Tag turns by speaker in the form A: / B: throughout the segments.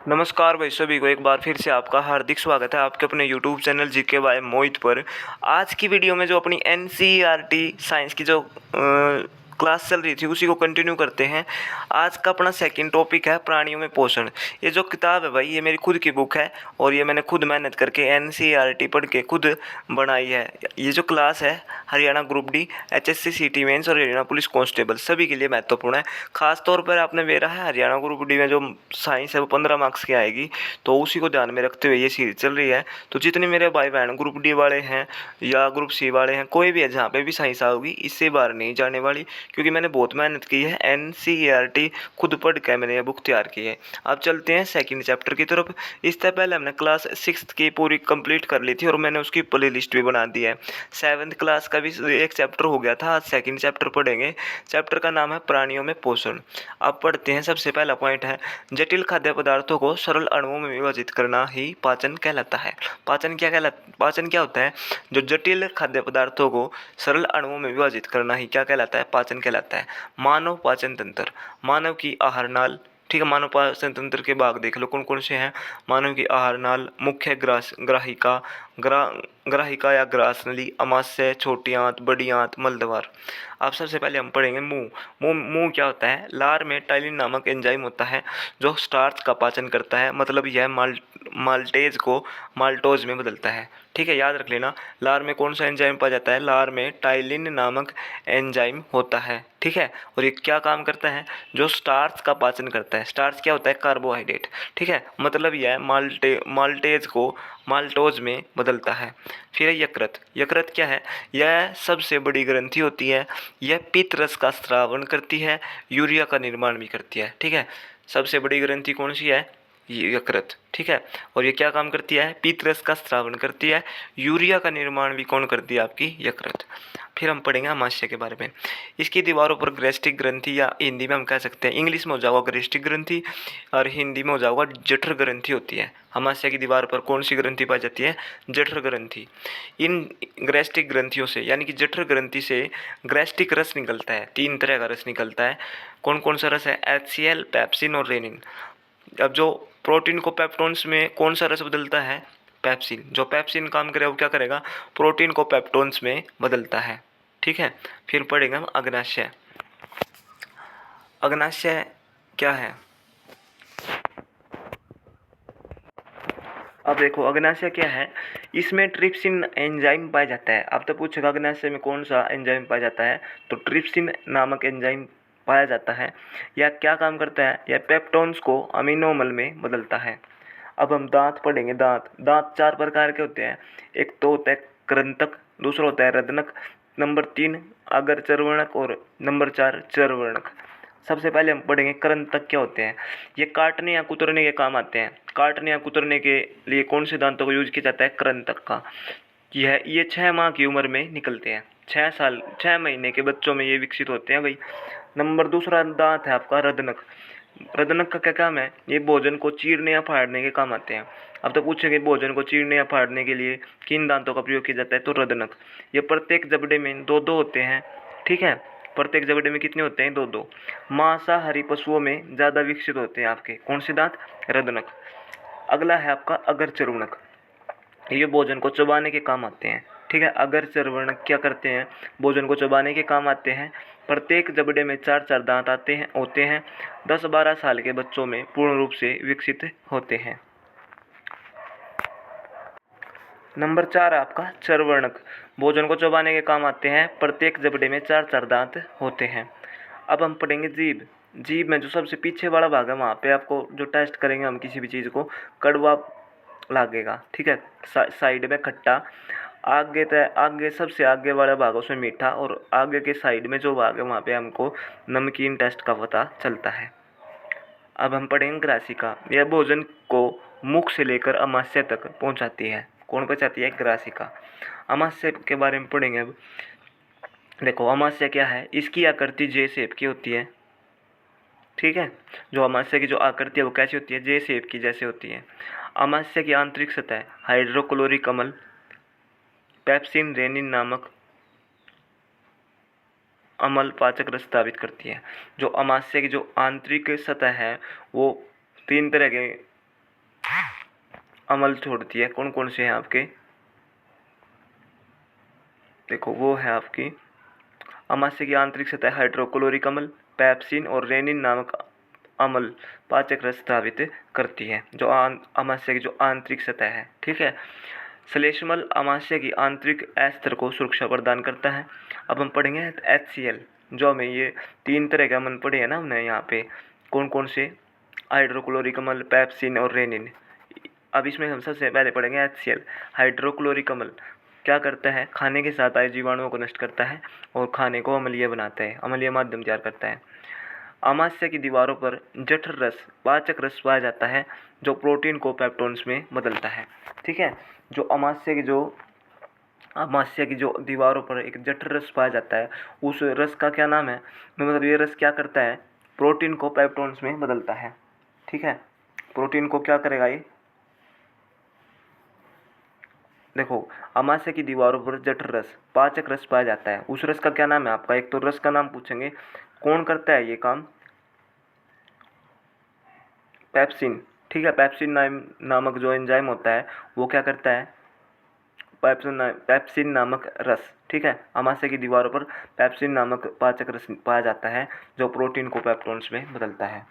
A: नमस्कार भाई सभी को एक बार फिर से आपका हार्दिक स्वागत है आपके अपने यूट्यूब चैनल जीके बाय मोहित पर। आज की वीडियो में जो अपनी एनसीईआरटी साइंस की जो क्लास चल रही थी उसी को कंटिन्यू करते हैं। आज का अपना सेकंड टॉपिक है प्राणियों में पोषण। ये जो किताब है भाई ये मेरी खुद की बुक है और ये मैंने खुद मेहनत करके एनसीईआरटी पढ़ के खुद बनाई है। ये जो क्लास है हरियाणा ग्रुप डी, एचएससी सीटी मेंस और हरियाणा पुलिस कांस्टेबल सभी के लिए महत्वपूर्ण है। खास तौर पर आपने मेरा है हरियाणा ग्रुप डी में जो साइंस है वो 15 मार्क्स की आएगी, तो उसी को ध्यान में रखते हुए ये सीरीज चल रही है। तो जितने मेरे भाई बहन ग्रुप डी वाले हैं या ग्रुप सी वाले हैं, कोई भी है जहाँ पे भी साइंस आओगी इससे बाहर नहीं जाने वाली, क्योंकि मैंने बहुत मेहनत की है। एनसीईआरटी खुद पढ़ के मैंने ये बुक तैयार की है। अब चलते हैं सेकंड चैप्टर की तरफ। इससे पहले हमने क्लास 6 की पूरी कंप्लीट कर ली थी और मैंने उसकी प्ले लिस्ट भी बना दी है। 7th क्लास का भी एक चैप्टर हो गया था, आज सेकंड चैप्टर पढ़ेंगे। चैप्टर का नाम है प्राणियों में पोषण। अब पढ़ते हैं। सबसे पहला पॉइंट है जटिल खाद्य पदार्थों को सरल अणुओं में विभाजित करना ही पाचन कहलाता है। पाचन क्या होता है? जो जटिल खाद्य पदार्थों को सरल अणुओं में विभाजित करना ही क्या कहलाता है? पाचन कहलाता है। मानव पाचन तंत्र, मानव की आहार नाल, ठीक है। मानव पाचन तंत्र के भाग देख लो कौन कौन से हैं। मानव की आहार नाल, मुख्य ग्राहिका, ग्राहिका या ग्रास नली, अमाशय, छोटी आंत, बड़ी आंत, मलद्वार। अब सबसे पहले हम पढ़ेंगे मुंह। मुंह क्या होता है? लार में टाइलिन नामक एंजाइम होता है जो स्टार्च का पाचन करता है, मतलब यह माल्टेज को माल्टोज में बदलता है। ठीक है, याद रख लेना। लार में कौन सा एंजाइम पाया जाता है? लार में टाइलिन नामक एंजाइम होता है। ठीक है, और ये क्या काम करता है? जो स्टार्च का पाचन करता है। स्टार्च क्या होता है? कार्बोहाइड्रेट। ठीक है, मतलब यह माल्टेज को माल्टोज में बदलता है। फिर यकृत। यकृत क्या है? यह सबसे बड़ी ग्रंथि होती है। यह पित्त रस का स्रावन करती है, यूरिया का निर्माण भी करती है। ठीक है, सबसे बड़ी ग्रंथि कौन सी है? यकृत। ठीक है, और ये क्या काम करती है? पित्त रस का स्रावन करती है, यूरिया का निर्माण भी कौन करती है? आपकी यकृत। फिर हम पढ़ेंगे अमाशय के बारे में। इसकी दीवारों पर ग्रेस्टिक ग्रंथि, या हिंदी में हम कह सकते हैं, इंग्लिश में हो जाएगा ग्रेस्टिक ग्रंथि और हिंदी में हो जाएगा जठर ग्रंथि होती है। अमाशय की दीवार पर कौन सी ग्रंथि पाई जाती है? जठर ग्रंथि। इन ग्रेस्टिक ग्रंथियों से यानी कि जठर ग्रंथि से ग्रेस्टिक रस निकलता है। 3 तरह का रस निकलता है। कौन कौन सा रस है? HCl, पेप्सिन और रेनिन। अब जो प्रोटीन को पेप्टोन्स में कौन सा रस बदलता है? पेप्सिन। जो पेप्सिन काम करे वो क्या करेगा? प्रोटीन को पेप्टोन्स में बदलता है। ठीक है, फिर पढ़ेंगे हम अग्नाशय। अग्नाशय क्या है? अब देखो अग्नाशय क्या है। इसमें ट्रिप्सिन एंजाइम पाया जाता है। अब तो पूछेगा अग्नाशय में कौन सा एंजाइम पाया जाता है, तो ट्रिप्सिन नामक एंजाइम पाया जाता है। यह क्या काम करता है? यह पेप्टोन्स को अमीनो अम्ल में बदलता है। अब हम दांत पढ़ेंगे। दांत 4 प्रकार के होते हैं। एक तो होता है कृंतक, दूसरा होता है रदनक, नंबर 3 अग्रचर्वणक और नंबर 4 चर्वणक। सबसे पहले हम पढ़ेंगे कृंतक क्या होते हैं। ये काटने या कुतरने के काम आते हैं। काटने या कुतरने के लिए कौन से दांतों को यूज किया जाता है? कृंतक का। ये 6 माह की उम्र में निकलते हैं। 6 महीने के बच्चों में ये विकसित होते हैं भाई। नंबर दूसरा दांत है आपका रदनक। रदनक का क्या काम है? ये भोजन को चीरने या फाड़ने के काम आते हैं। अब तो पूछेंगे भोजन को चीरने या फाड़ने के लिए किन दांतों का प्रयोग किया जाता है, तो रदनक। ये प्रत्येक जबड़े में 2-2 होते हैं। ठीक है, प्रत्येक जबड़े में कितने होते हैं? 2-2। मांसाहारी पशुओं में ज़्यादा विकसित होते हैं आपके कौन से दांत? रदनक। अगला है आपका अग्रचर्वणक। ये भोजन को चबाने के काम आते हैं। ठीक है, अग्रचर्वणक क्या करते हैं? भोजन को चबाने के काम आते हैं। प्रत्येक जबड़े में 4-4 दांत होते हैं। 10-12 साल के बच्चों में पूर्ण रूप से विकसित होते हैं। नंबर 4 आपका चर्वणक। भोजन को चबाने के काम आते हैं। प्रत्येक जबड़े में 4-4 दांत होते हैं। अब हम पढ़ेंगे जीभ। जीभ में जो सबसे पीछे वाला भाग है वहाँ पे आपको जो टेस्ट करेंगे हम किसी भी चीज़ को, कड़वा लागेगा। ठीक है, साइड में खट्टा, आगे सबसे आगे वाला भाग है उसमें मीठा, और आगे के साइड में जो भाग है वहाँ पे हमको नमकीन टेस्ट का पता चलता है। अब हम पढ़ेंगे ग्रासिका। यह भोजन को मुख से लेकर अमाशय तक पहुँचाती है। कौन पहुँचाती है? ग्रासिका। अमाशय के बारे में पढ़ेंगे अब। देखो अमाशय क्या है? इसकी आकृति जे शेप की होती है। ठीक है, जो अमाशय की जो आकृति है वो कैसी होती है? जे शेप की जैसे होती है। अमाशय की आंतरिक सतह हाइड्रोक्लोरिक अम्ल, पेप्सिन, रेनिन नामक अम्ल पाचक रस स्थापित करती है। जो अमाशय की जो आंतरिक सतह है वो 3 तरह के अम्ल छोड़ती है। कौन कौन से हैं आपके, देखो वो है आपकी अमाशय की आंतरिक सतह हाइड्रोक्लोरिक अम्ल, पेप्सिन और रेनिन नामक अम्ल पाचक रस स्रावित करती है, जो अमाशय की जो आंतरिक सतह है। ठीक है, श्लेष्मल अमाशय की आंतरिक अस्तर को सुरक्षा प्रदान करता है। अब हम पढ़ेंगे HCl, जो हमें ये 3 तरह के अम्ल पढ़े हैं ना हमने यहाँ पे, कौन कौन से, हाइड्रोक्लोरिक अम्ल, पेप्सिन और रेनिन। अब इसमें हम सबसे पहले पढ़ेंगे HCl, हाइड्रोक्लोरिक अम्ल। क्या करता है, खाने के साथ आए जीवाणुओं को नष्ट करता है और खाने को अम्लीय बनाता है, अम्लीय माध्यम तैयार करता है। अमाशय की दीवारों पर जठर रस, पाचक रस पाया जाता है, जो प्रोटीन को पेप्टोन्स में बदलता है। ठीक है, जो अमाशय की जो दीवारों पर एक जठर रस पाया जाता है, उस रस का क्या नाम है, मतलब ये रस क्या करता है, प्रोटीन को पेप्टोन्स में बदलता है। ठीक है, प्रोटीन को क्या करेगा ये, देखो अमाशय की दीवारों पर जठर रस, पाचक रस पाया जाता है, उस रस का क्या नाम है आपका, एक तो रस का नाम पूछेंगे, कौन करता है ये काम, पेप्सिन। ठीक है, पेप्सिन नामक जो एंजाइम होता है वो क्या करता है, पेप्सिन नामक रस। ठीक है, अमाशय की दीवारों पर पेप्सिन नामक पाचक रस पाया जाता है, जो प्रोटीन को पेप्टोन्स में बदलता है।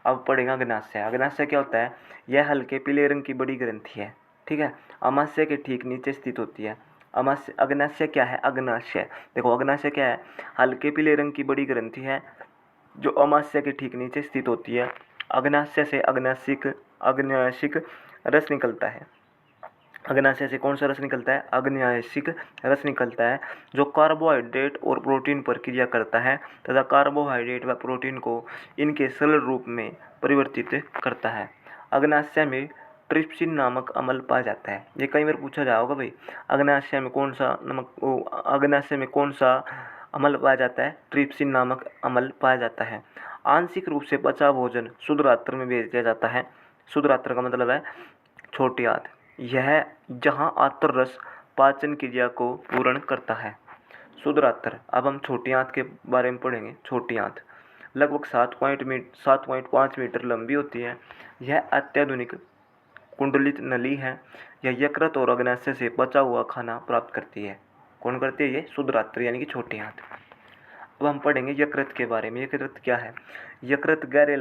A: अब पढ़ेगा अग्नाशय। अग्नाशय क्या होता है, यह हल्के पीले रंग की बड़ी ग्रंथि है। ठीक है, अमाशय के ठीक नीचे स्थित होती है। अग्नाशय क्या है, अग्नाशय देखो, अग्नाशय क्या है, हल्के पीले रंग की बड़ी ग्रंथि है, जो अमाशय के ठीक नीचे स्थित होती है। अग्नाशय से अग्नाशिक रस निकलता है। अग्नाशय से कौन सा रस निकलता है, अग्नाशिक रस निकलता है, जो कार्बोहाइड्रेट और प्रोटीन पर क्रिया करता है तथा कार्बोहाइड्रेट व प्रोटीन को इनके सरल रूप में परिवर्तित करता है। अग्नाशय में ट्रिप्सिन नामक अम्ल पाया जाता है। ये कई बार पूछा जाएगा भाई, अग्नाशय में कौन सा अग्नाशय में कौन सा अम्ल पाया जाता है, ट्रिप्सिन नामक अम्ल पाया जाता है। आंशिक रूप से पचा भोजन शुद्रात्र में भेज दिया जाता है। शुद्रात्र का मतलब है छोटी आंत, यह जहाँ आंत्र रस पाचन क्रिया को पूर्ण करता है। शुद्रात्र। अब हम छोटी आंत के बारे में पढ़ेंगे। छोटी आंत लगभग 7.5 मीटर लंबी होती है। यह अत्याधुनिक कुंडलित नली है। यह यकृत और अग्नाशय से पचा हुआ खाना प्राप्त करती है। कौन करती है ये, शुद्रात्र यानी कि छोटी आंत। अब हम पढ़ेंगे यकृत के बारे में। यकृत क्या है, यकृत गहरे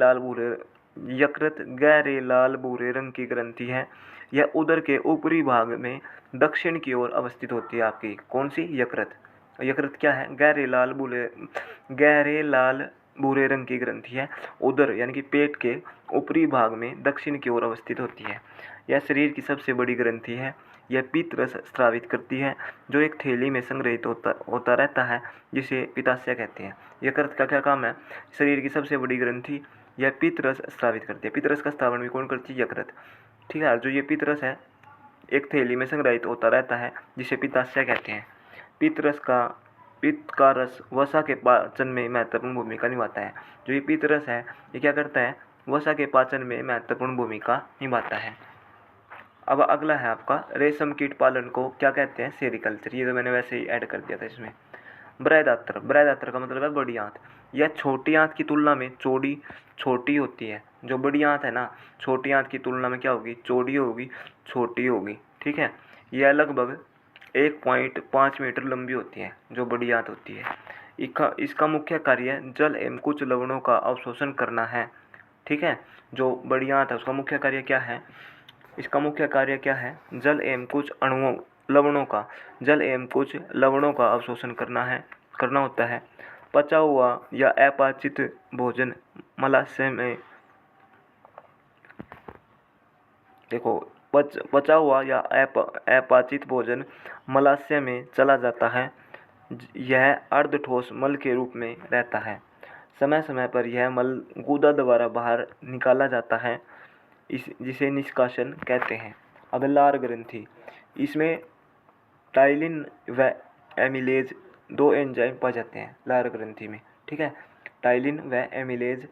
A: लाल भूरे रंग की ग्रंथि है। यह उदर के ऊपरी भाग में दक्षिण की ओर अवस्थित होती है आपकी। कौन सी, यकृत। यकृत क्या है, गहरे लाल भूरे रंग की ग्रंथि है, उदर यानी कि पेट के ऊपरी भाग में दक्षिण की ओर अवस्थित होती है। यह शरीर की सबसे बड़ी ग्रंथि है। यह पित्त रस स्रावित करती है, जो एक थैली में संग्रहित होता रहता है, जिसे पित्ताशय कहते हैं। यकृत का क्या काम है, शरीर की सबसे बड़ी ग्रंथि, यह पित्त रस स्रावित करती है। पित्त रस का स्रावण भी कौन करती है, यकृत। ठीक है, जो ये पित्त रस है एक थैली में संग्रहित होता रहता है, जिसे पित्ताशय कहते हैं। पित्त का रस वसा के पाचन में महत्वपूर्ण भूमिका निभाता है। जो ये पित्त रस है ये क्या करता है, वसा के पाचन में महत्वपूर्ण भूमिका निभाता है। अब अगला है आपका रेशम कीट पालन को क्या कहते हैं, सेरिकल्चर। ये तो मैंने वैसे ही ऐड कर दिया था इसमें। बृहदात्र। बृहदात्र का मतलब है बड़ी आंत। यह छोटी आंत की तुलना में छोटी होती है। जो बड़ी आंत है ना, छोटी आंत की तुलना में क्या होगी, चौड़ी होगी, छोटी होगी। ठीक है, यह लगभग 1.5 मीटर लंबी होती है, जो बड़ी आंत होती है। इसका मुख्य कार्य जल एवं कुछ लवणों का अवशोषण करना है। ठीक है, जो बड़ी आंत है उसका मुख्य कार्य क्या है, इसका मुख्य कार्य क्या है, जल एवं कुछ लवणों का अवशोषण करना होता है। पचा हुआ या अपाचित भोजन मलाशय में, देखो पचा हुआ या अपाचित भोजन मलाशय में चला जाता है। यह अर्धठोस मल के रूप में रहता है। समय समय पर यह मल गुदा द्वारा बाहर निकाला जाता है, जिसे निष्कासन कहते हैं। अब लार ग्रंथि, इसमें टाइलिन व एमिलेज 2 एंजाइम पाए जाते हैं लार ग्रंथि में। ठीक है, टाइलिन व एमिलेज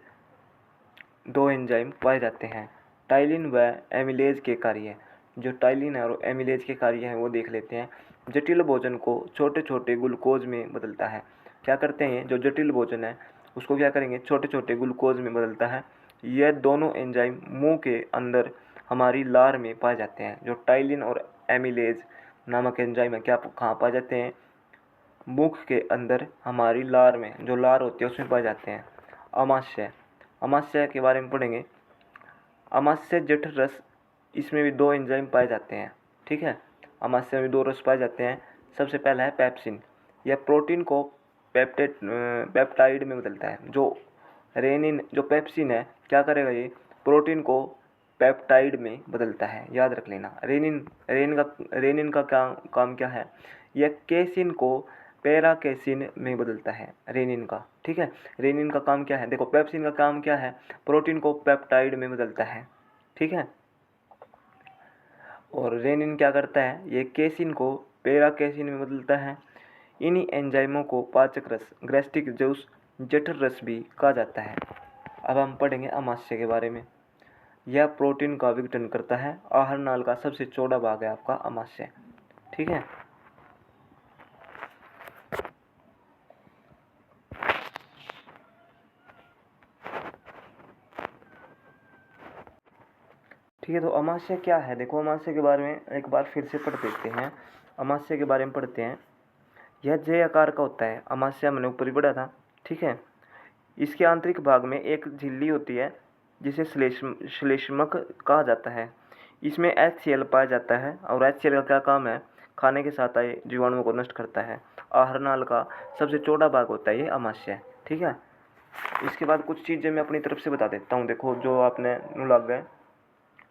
A: 2 एंजाइम पाए जाते हैं। टाइलिन व एमिलेज के कार्य, जो टाइलिन और एमिलेज के कार्य हैं वो देख लेते हैं। जटिल भोजन को छोटे छोटे ग्लूकोज में बदलता है। क्या करते हैं, जो जटिल भोजन है उसको क्या करेंगे, छोटे छोटे ग्लूकोज में बदलता है। यह दोनों एंजाइम मुंह के अंदर हमारी लार में पाए जाते हैं। जो टाइलिन और एमिलेज नामक एंजाइम है, क्या कहाँ पाए जाते हैं? मुख के अंदर हमारी लार में, जो लार होती है उसमें पाए जाते हैं। अमाशय, अमाशय के बारे में पढ़ेंगे। अमाशय जठर रस, इसमें भी 2 एंजाइम पाए जाते हैं। ठीक है, अमाशय में 2 रस पाए जाते हैं। सबसे पहला है पेप्सिन, यह प्रोटीन को पेप्टाइड में बदलता है। जो रेनिन, जो पेप्सिन है, क्या करेगा? ये प्रोटीन को पेप्टाइड में बदलता है, याद रख लेना। रेनिन का क्या काम क्या है? यह केसिन को पैराकेसिन में बदलता है, रेनिन का। ठीक है, रेनिन का काम क्या है? देखो, पेप्सिन का काम क्या है? प्रोटीन को पेप्टाइड में बदलता है। ठीक है, और रेनिन क्या करता है? ये केसिन को पैराकेसिन में बदलता है। इन्हीं एंजाइमों को पाचक रस, गैस्ट्रिक जूस, जठर रस भी कहा जाता है। अब हम पढ़ेंगे अमाशय के बारे में। यह प्रोटीन का विघटन करता है। आहार नाल का सबसे चौड़ा भाग है आपका अमाशय। ठीक है, ठीक है। तो अमाशय क्या है? देखो, अमाशय के बारे में एक बार फिर से पढ़ देते हैं। अमाशय के बारे में पढ़ते हैं। यह जे आकार का होता है। अमाशय मैंने ऊपर ही पढ़ा था। ठीक है, इसके आंतरिक भाग में एक झिल्ली होती है जिसे श्लेष्मक कहा जाता है। इसमें HCl पाया जाता है, और HCl का क्या काम है? खाने के साथ आए जीवाणुओं को नष्ट करता है। आहार नाल का सबसे चौड़ा भाग होता है ये अमाशय। ठीक है, इसके बाद कुछ चीज़ें मैं अपनी तरफ से बता देता हूँ। देखो, जो आपने लग गए,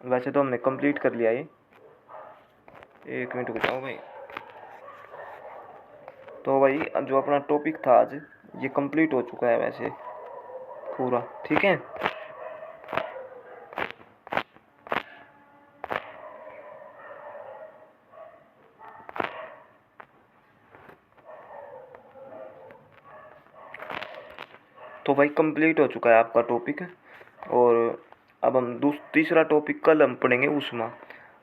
A: वैसे तो हमने कंप्लीट कर लिया ये। 1 मिनट रुक जाओ भाई। तो भाई, जो अपना टॉपिक था आज, ये कंप्लीट हो चुका है वैसे पूरा। ठीक है, तो भाई कंप्लीट हो चुका है आपका टॉपिक। और अब हम तीसरा टॉपिक कल हम पढ़ेंगे ऊष्मा।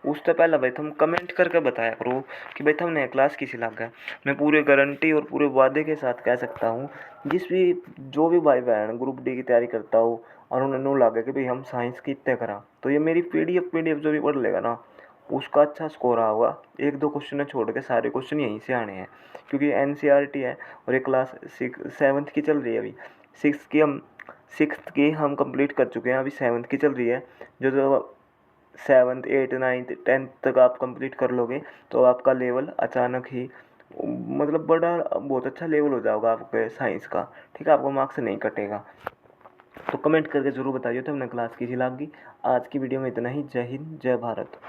A: उससे पहले भाई तुम कमेंट करके बताया करो कि भाई तुमने क्लास किसी लग गया। मैं पूरे गारंटी और पूरे वादे के साथ कह सकता हूँ, जो भी भाई बहन ग्रुप डी की तैयारी करता हो और उन्हें नो लगा कि भाई हम साइंस की इतने करा, तो ये मेरी पीडीएफ जो भी पढ़ लेगा ना, उसका अच्छा स्कोर आएगा। 1-2 क्वेश्चन छोड़ के सारे क्वेश्चन यहीं से आने हैं, क्योंकि NCERT है और ये क्लास 7th की चल रही है। अभी 6th की हम कंप्लीट कर चुके हैं, अभी 7th की चल रही है। जो 7th 8th 9th 10th तक आप कंप्लीट कर लोगे तो आपका लेवल अचानक ही, मतलब बड़ा बहुत अच्छा लेवल हो जाएगा आपके साइंस का। ठीक है, आपको मार्क्स नहीं कटेगा। तो कमेंट करके ज़रूर बताइए तो हमने क्लास की लगी। आज की वीडियो में इतना ही। जय हिंद, जय भारत।